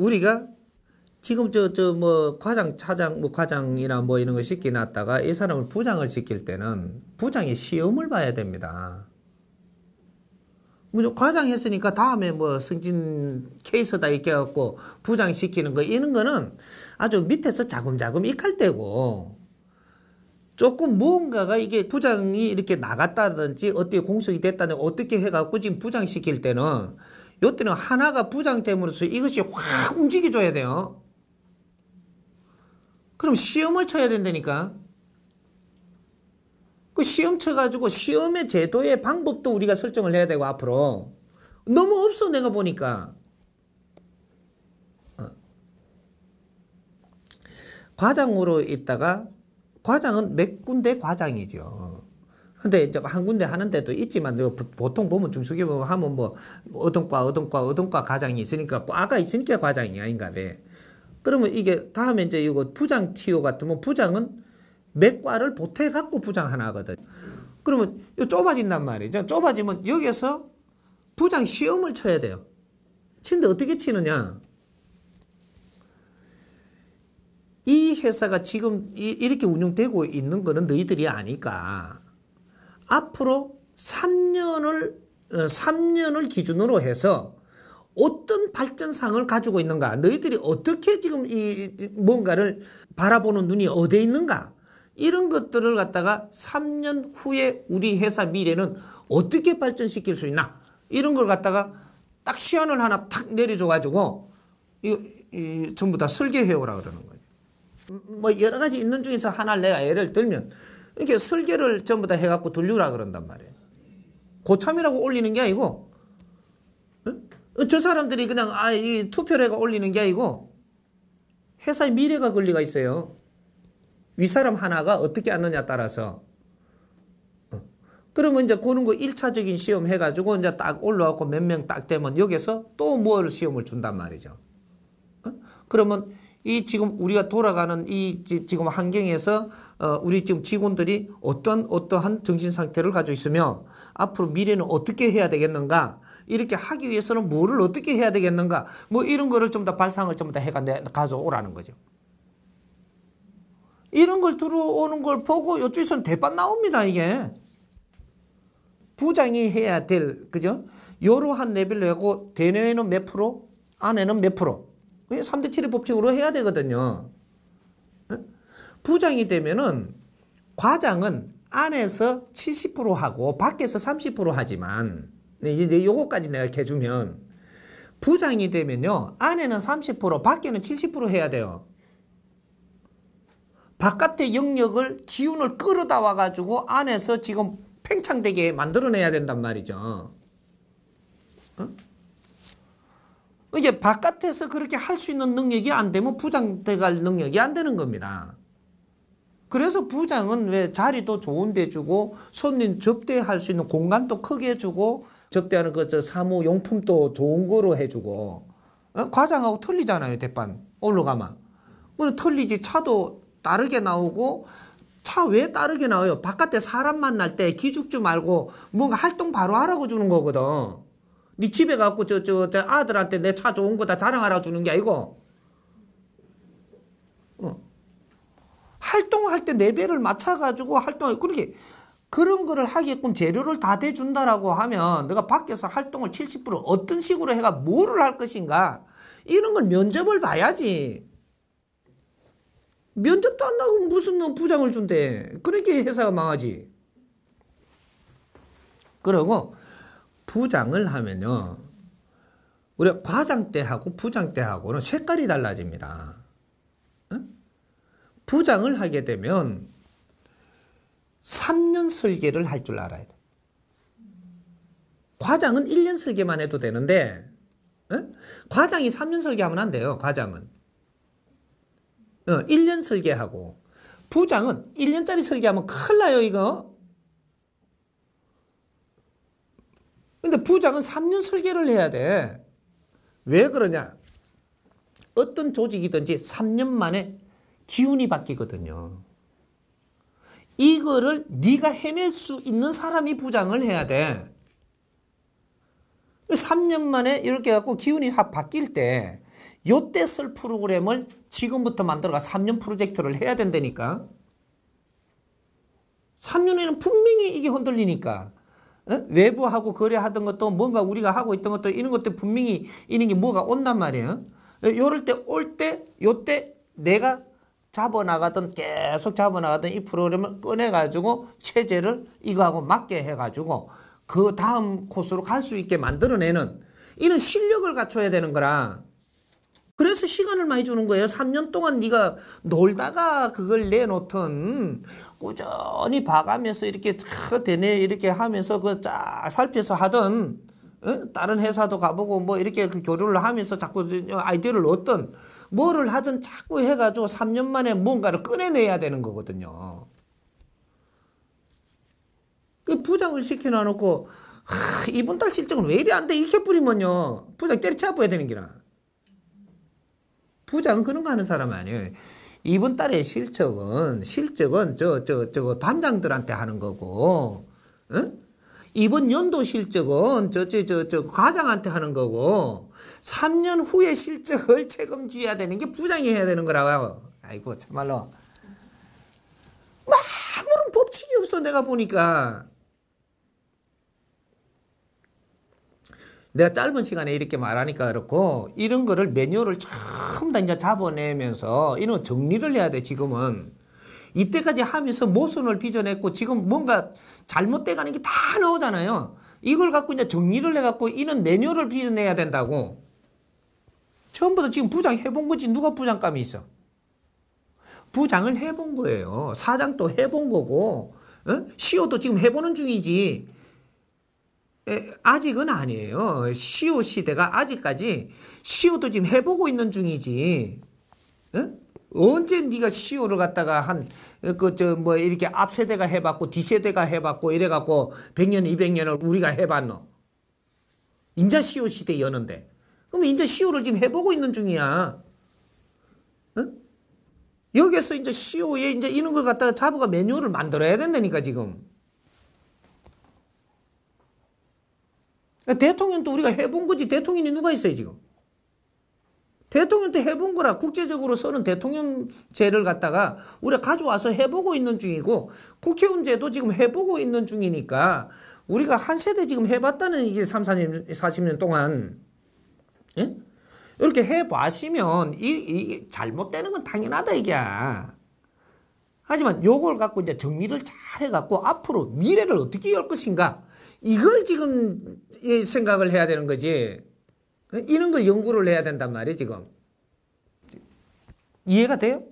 우리가 지금 뭐 과장, 차장, 뭐 과장이나 뭐 이런 거 시켜놨다가 이 사람을 부장을 시킬 때는 부장이 시험을 봐야 됩니다. 뭐 과장 했으니까 다음에 뭐 승진 케이스다 이렇게 해갖고 부장 시키는 거 이런 거는 아주 밑에서 자금자금 익할 때고 조금 무언가가 이게 부장이 이렇게 나갔다든지 어떻게 공석이 됐다든지 어떻게 해갖고 지금 부장 시킬 때는 요때는 하나가 부장 됨으로써 이것이 확 움직여줘야 돼요. 그럼 시험을 쳐야 된다니까. 그 시험 쳐가지고 시험의 제도의 방법도 우리가 설정을 해야 되고 앞으로 너무 없어 내가 보니까. 과장으로 있다가 과장은 몇 군데 과장이죠. 근데 이제 한 군데 하는 데도 있지만 보통 보면 중소기업 하면 뭐 어떤 과 과장이 있으니까 과가 있으니까 과장이 아닌가 봐. 그러면 이게 다음에 이제 이거 부장 티오 같으면 부장은 몇 과를 보태 갖고 부장 하나 하거든. 그러면 이 좁아진단 말이죠. 좁아지면 여기서 부장 시험을 쳐야 돼요. 치는데 어떻게 치느냐? 이 회사가 지금 이렇게 운영되고 있는 거는 너희들이 아니까 앞으로 3년을 기준으로 해서 어떤 발전상을 가지고 있는가, 너희들이 어떻게 지금 뭔가를 바라보는 눈이 어디에 있는가, 이런 것들을 갖다가 3년 후에 우리 회사 미래는 어떻게 발전시킬 수 있나, 이런 걸 갖다가 딱 시안을 하나 탁 내려줘가지고 전부 다 설계해오라 그러는 거예요. 뭐 여러 가지 있는 중에서 하나를 내가 예를 들면 이렇게 설계를 전부 다 해갖고 돌리라 그런단 말이에요. 고참이라고 올리는 게 아니고, 저 사람들이 그냥 이 투표를 해가 올리는 게 아니고 회사의 미래가 권리가 있어요. 윗사람 하나가 어떻게 하느냐 따라서. 그러면 이제 그런 거 1차적인 시험 해가지고 이제 딱 올라왔고 몇 명 딱 되면 여기서 또 뭘 시험을 준단 말이죠. 그러면 이 지금 우리가 돌아가는 이 지금 환경에서 우리 지금 직원들이 어떠한 정신 상태를 가지고 있으며 앞으로 미래는 어떻게 해야 되겠는가, 이렇게 하기 위해서는 뭐를 어떻게 해야 되겠는가, 뭐 이런 거를 좀 더 발상을 좀 더 해가 가져오라는 거죠. 이런 걸 들어오는 걸 보고 이쪽에서는 대판 나옵니다. 이게 부장이 해야 될, 그죠? 요러한 레벨로 하고 대내에는 몇 프로, 안에는 몇 프로, 3대 7의 법칙으로 해야 되거든요. 부장이 되면은 과장은 안에서 70% 하고 밖에서 30% 하지만, 이제 요거까지 내가 해주면, 부장이 되면요 안에는 30% 밖에는 70% 해야 돼요. 바깥의 영역을 기운을 끌어다 와가지고 안에서 지금 팽창되게 만들어내야 된단 말이죠. 이게 바깥에서 그렇게 할 수 있는 능력이 안 되면 부장 돼갈 능력이 안 되는 겁니다. 그래서 부장은 왜 자리도 좋은 데 주고 손님 접대할 수 있는 공간도 크게 주고 접대하는 사무용품도 좋은 거로 해주고, 과장하고 틀리잖아요. 대판 올라가면 그럼 틀리지. 차도 다르게 나오고, 차 왜 다르게 나와요? 바깥에 사람 만날 때 기죽지 말고 뭔가 활동 바로 하라고 주는 거거든. 네 집에 갖고 저 아들한테 내 차 좋은 거 다 자랑하라고 주는 게 아니고, 활동할 때 레벨을 맞춰가지고 그렇게 그런 거를 하게끔 재료를 다 대준다라고 하면 내가 밖에서 활동을 70% 어떤 식으로 해가 뭐를 할 것인가, 이런 걸 면접을 봐야지. 면접도 안 나고 무슨 너 부장을 준대. 그렇게 회사가 망하지. 그리고 부장을 하면요, 우리가 과장 때하고 부장 때하고는 색깔이 달라집니다. 부장을 하게 되면 3년 설계를 할 줄 알아야 돼. 과장은 1년 설계만 해도 되는데, 과장이 3년 설계하면 안 돼요. 과장은 1년 설계하고, 부장은 1년짜리 설계하면 큰일 나요 이거. 근데 부장은 3년 설계를 해야 돼. 왜 그러냐? 어떤 조직이든지 3년 만에 기운이 바뀌거든요. 이거를 네가 해낼 수 있는 사람이 부장을 해야 돼. 3년 만에 이렇게 갖고 기운이 다 바뀔 때 요때 쓸 프로그램을 지금부터 만들어가 3년 프로젝트를 해야 된다니까. 3년에는 분명히 이게 흔들리니까. 외부하고 거래하던 것도 뭔가 우리가 하고 있던 것도 이런 것도 분명히 이런 게 뭐가 온단 말이에요. 요럴 때 요때 내가 계속 잡아나가던 이 프로그램을 꺼내가지고 체제를 이거하고 맞게 해가지고 그 다음 코스로 갈 수 있게 만들어내는 이런 실력을 갖춰야 되는 거라. 그래서 시간을 많이 주는 거예요. 3년 동안 네가 놀다가 그걸 내놓든 꾸준히 봐가면서 이렇게 되네 이렇게 하면서 그 쫙 살펴서 하든 다른 회사도 가보고 뭐 이렇게 그 교류를 하면서 자꾸 아이디어를 얻든 뭐를 하든 자꾸 해가지고 3년 만에 뭔가를 꺼내내야 되는 거거든요. 그 부장을 시켜놔놓고 이번 달 실적은 왜 이리 안 돼? 이렇게 뿌리면요. 부장 때려쳐야 되는 기라. 부장은 그런 거 하는 사람 아니에요. 이번 달의 실적은 저 반장들한테 하는 거고, 이번 연도 실적은 저 과장한테 하는 거고, 3년 후의 실적을 책임져야 되는 게 부장이 해야 되는 거라고요. 아이고, 참말로. 아무런 법칙이 없어, 내가 보니까. 내가 짧은 시간에 이렇게 말하니까 그렇고, 이런 거를 매뉴얼을 전부 다 이제 잡아내면서, 이런 정리를 해야 돼, 지금은. 이때까지 하면서 모순을 빚어냈고, 지금 뭔가 잘못돼 가는 게 다 나오잖아요. 이걸 갖고 이제 정리를 해갖고, 이런 매뉴얼을 빚어내야 된다고. 처음부터 지금 부장 해본 거지, 누가 부장감이 있어? 부장을 해본 거예요. 사장도 해본 거고, CEO도 지금 해보는 중이지. 아직은 아니에요. CEO 시대가 아직까지 CEO도 지금 해보고 있는 중이지. 언제 네가 CEO를 갖다가 이렇게 앞 세대가 해봤고 뒤 세대가 해봤고 이래갖고 100년, 200년을 우리가 해봤노. 인자 CEO 시대 여는데. 그럼 인자 CEO를 지금 해보고 있는 중이야. 여기에서 이제 CEO에 이제 이런 걸 갖다가 잡아가 매뉴얼을 만들어야 된다니까 지금. 대통령도 우리가 해본 거지. 대통령이 누가 있어요 지금? 대통령도 해본 거라. 국제적으로 쓰는 대통령제를 갖다가 우리가 가져와서 해보고 있는 중이고, 국회의원제도 지금 해보고 있는 중이니까 우리가 한 세대 지금 해봤다는 이게 3, 40년 동안. 예? 이렇게 해보시면 이 잘못되는 건 당연하다 이게. 하지만 요걸 갖고 이제 정리를 잘 해갖고 앞으로 미래를 어떻게 열 것인가, 이걸 지금 생각을 해야 되는 거지. 이런 걸 연구를 해야 된단 말이에요 지금. 이해가 돼요?